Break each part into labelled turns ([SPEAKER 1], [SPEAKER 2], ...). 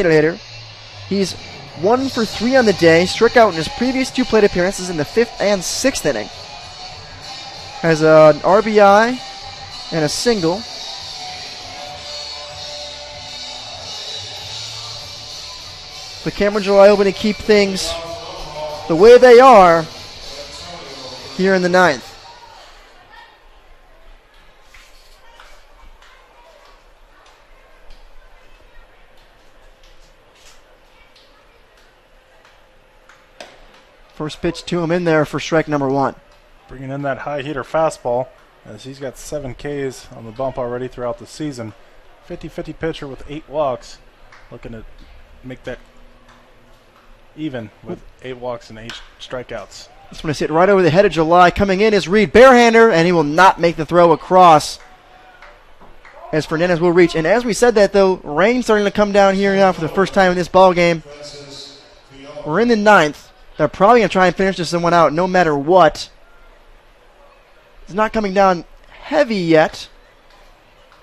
[SPEAKER 1] hitter. He's 1 for 3 on the day, struck out in his previous 2 plate appearances in the 5th and 6th inning. Has an RBI and a single. But Cameron July hoping to keep things the way they are here in the 9th. First pitch to him in there for strike number 1.
[SPEAKER 2] Bringing in that high heater fastball, as he's got 7 Ks on the bump already throughout the season. 50-50 pitcher with 8 walks, looking to make that even with 8 walks and 8 strikeouts.
[SPEAKER 1] This one is hit right over the head of July. Coming in is Reed, barehander, and he will not make the throw across, as Fernandez will reach. And as we said that, though, rain starting to come down here now for the first time in this ball game. We're in the 9th. They're probably going to try and finish this one out no matter what. It's not coming down heavy yet,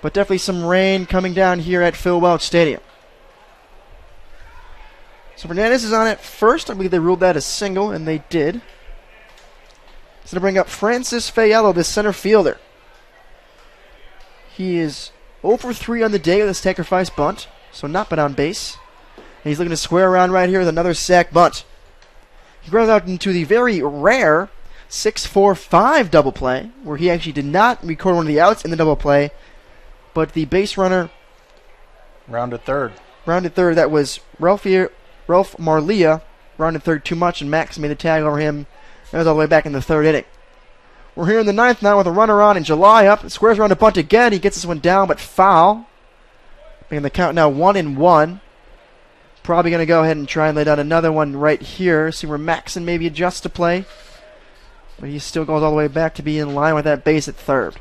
[SPEAKER 1] but definitely some rain coming down here at Phil Welch Stadium. So Fernandez is on at first. I believe they ruled that a single, and they did. It's going to bring up Francis Fayello, the center fielder. He is 0 for 3 on the day with a sacrifice bunt, so not but on base. And he's looking to square around right here with another sac bunt. He grounds out into the very rare 6-4-5 double play, where he actually did not record one of the outs in the double play, but the base runner
[SPEAKER 2] rounded third.
[SPEAKER 1] That was Ralph Marlia, rounded third too much, and Max made the tag over him. That was all the way back in the 3rd inning. We're here in the 9th now with a runner on and July up. Squares around a bunt again. He gets this one down, but foul. Making the count now 1-1. Probably going to go ahead and try and lay down another one right here. See where Maxon maybe adjusts to play. But he still goes all the way back to be in line with that base at 3rd.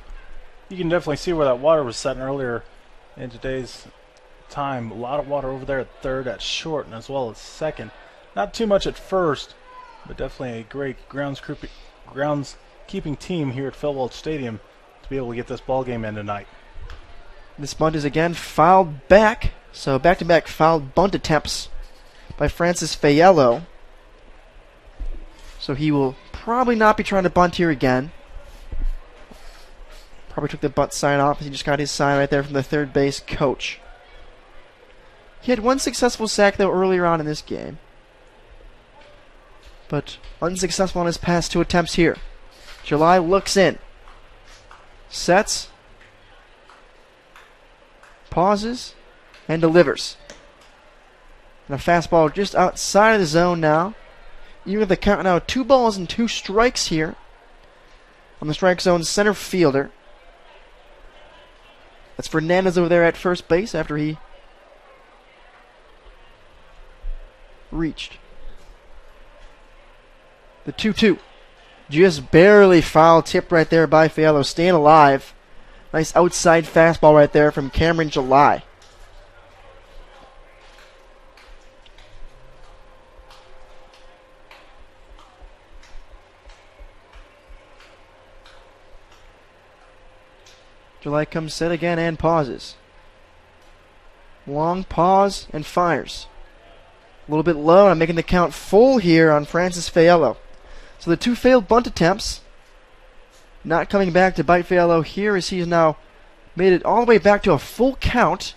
[SPEAKER 2] You can definitely see where that water was setting earlier in today's time. A lot of water over there at 3rd, at short, and as well as 2nd. Not too much at 1st, but definitely a great groundskeeping team here at Phil Welch Stadium to be able to get this ball game in tonight.
[SPEAKER 1] This bunt is again fouled back. So back-to-back fouled bunt attempts by Francis Fayello. So he will probably not be trying to bunt here again. Probably took the bunt sign off. He just got his sign right there from the 3rd base coach. He had 1 successful sack, though, earlier on in this game. But unsuccessful on his past 2 attempts here. July looks in. Sets. Pauses. And delivers. And a fastball just outside of the zone now. Even with the count now 2 balls and 2 strikes here on the strike zone center fielder. That's Fernandez over there at first base after he reached. The 2-2. Just barely foul tip right there by Fayello. Staying alive. Nice outside fastball right there from Cameron July. July comes set again and pauses. Long pause and fires. A little bit low, and I'm making the count full here on Francis Fayello. So the 2 failed bunt attempts. Not coming back to bite Fayello here as he's now made it all the way back to a full count.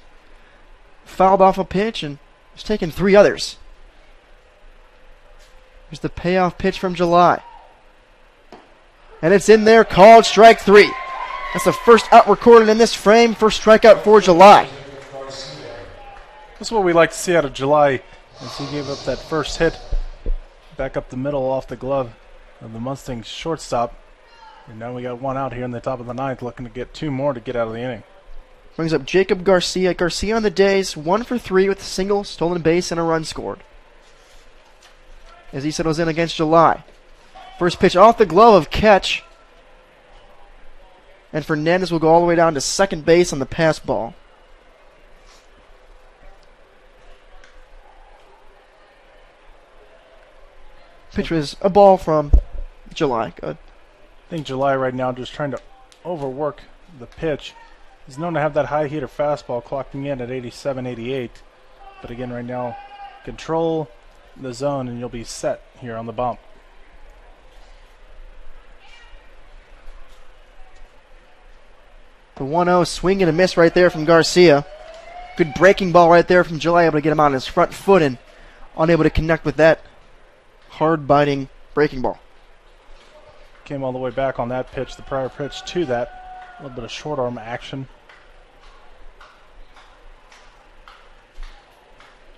[SPEAKER 1] Fouled off a pitch and has taken 3 others. Here's the payoff pitch from July. And it's in there, called strike 3. That's the first out recorded in this frame. First strikeout for July.
[SPEAKER 2] That's what we like to see out of July, as he gave up that first hit back up the middle off the glove of the Mustang shortstop. And now we got 1 out here in the top of the 9th, looking to get 2 more to get out of the inning.
[SPEAKER 1] Brings up Jacob Garcia. Garcia on the days, 1 for 3 with a single, stolen base, and a run scored. As he settles in against July. First pitch off the glove of catch. And Fernandez will go all the way down to 2nd base on the pass ball. Pitch was a ball from July. Good.
[SPEAKER 2] I think July right now just trying to overwork the pitch. He's known to have that high heater fastball clocking in at 87, 88. But again, right now, control the zone and you'll be set here on the bump.
[SPEAKER 1] The 1-0 swing and a miss right there from Garcia. Good breaking ball right there from July, able to get him on his front foot and unable to connect with that hard-biting breaking ball.
[SPEAKER 2] Came all the way back on that pitch, the prior pitch to that. A little bit of short arm action.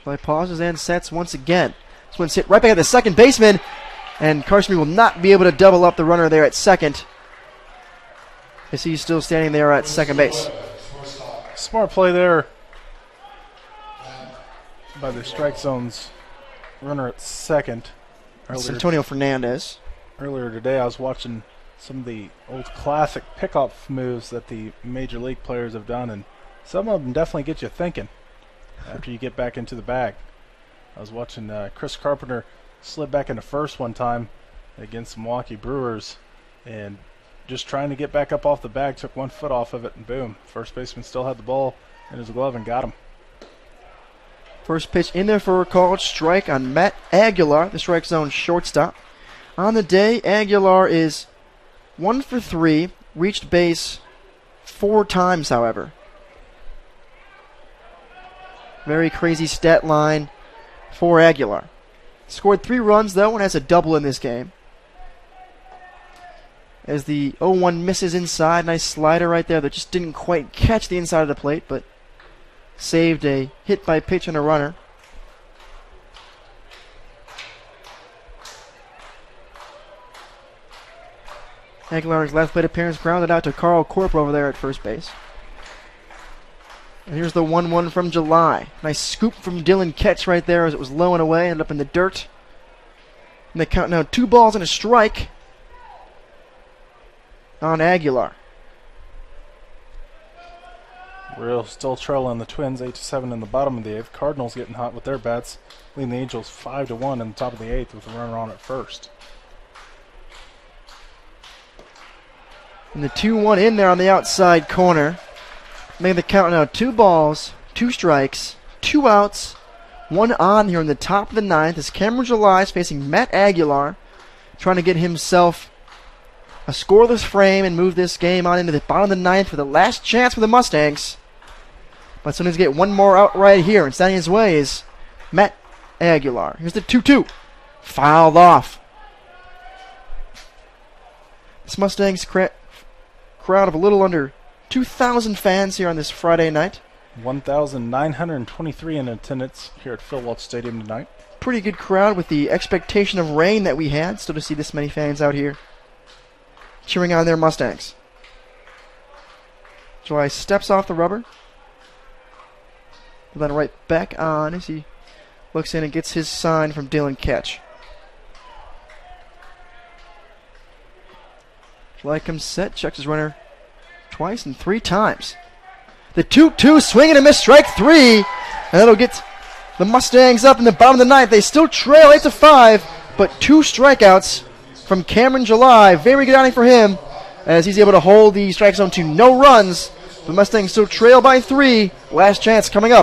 [SPEAKER 1] July pauses and sets once again. This one's hit right back at the second baseman, and Carson will not be able to double up the runner there at second, as he's still standing there at second base.
[SPEAKER 2] Smart play there by the strike zone's runner at second.
[SPEAKER 1] It's Antonio Fernandez.
[SPEAKER 2] Earlier today, I was watching some of the old classic pickup moves that the major league players have done, and some of them definitely get you thinking after you get back into the bag. I was watching Chris Carpenter slid back into first one time against the Milwaukee Brewers, and just trying to get back up off the bag, took 1 foot off of it, and boom, first baseman still had the ball in his glove and got him.
[SPEAKER 1] First pitch in there for a called strike on Matt Aguilar, the strike zone shortstop. On the day, Aguilar is 1 for 3, reached base 4 times, however. Very crazy stat line for Aguilar. Scored 3 runs, though, and has a double in this game. As the 0-1 misses inside, nice slider right there that just didn't quite catch the inside of the plate, but saved a hit by pitch and a runner. Aguilar's last plate appearance grounded out to Carl Corp over there at first base. And here's the 1-1 from July. Nice scoop from Dylan Ketch right there as it was low and away, ended up in the dirt. And they count now 2 balls and a strike on Aguilar.
[SPEAKER 2] We're still trailing the Twins 8-7 in the bottom of the 8th. Cardinals getting hot with their bats, leading the Angels 5-1 in the top of the 8th with a runner on at first.
[SPEAKER 1] And the 2-1 in there on the outside corner. Making the count now 2 balls, 2 strikes, 2 outs, 1 on here in the top of the 9th as Cameron July is facing Matt Aguilar, trying to get himself a scoreless frame and move this game on into the bottom of the 9th for the last chance for the Mustangs. But soon as get 1 more out right here, and standing his way is Matt Aguilar. Here's the 2-2. Fouled off. This Mustangs crowd of a little under 2,000 fans here on this Friday night.
[SPEAKER 2] 1,923 in attendance here at Phil Walsh Stadium tonight.
[SPEAKER 1] Pretty good crowd with the expectation of rain that we had. Still to see this many fans out here cheering on their Mustangs. July steps off the rubber. Then right back on as he looks in and gets his sign from Dylan Ketch. July comes set, checks his runner twice and 3 times. The 2-2 swing and a miss, strike 3. And that'll get the Mustangs up in the bottom of the 9th. They still trail 8-5, but 2 strikeouts from Cameron July. Very good outing for him as he's able to hold the strike zone to no runs. The Mustangs still trail by 3. Last chance coming up.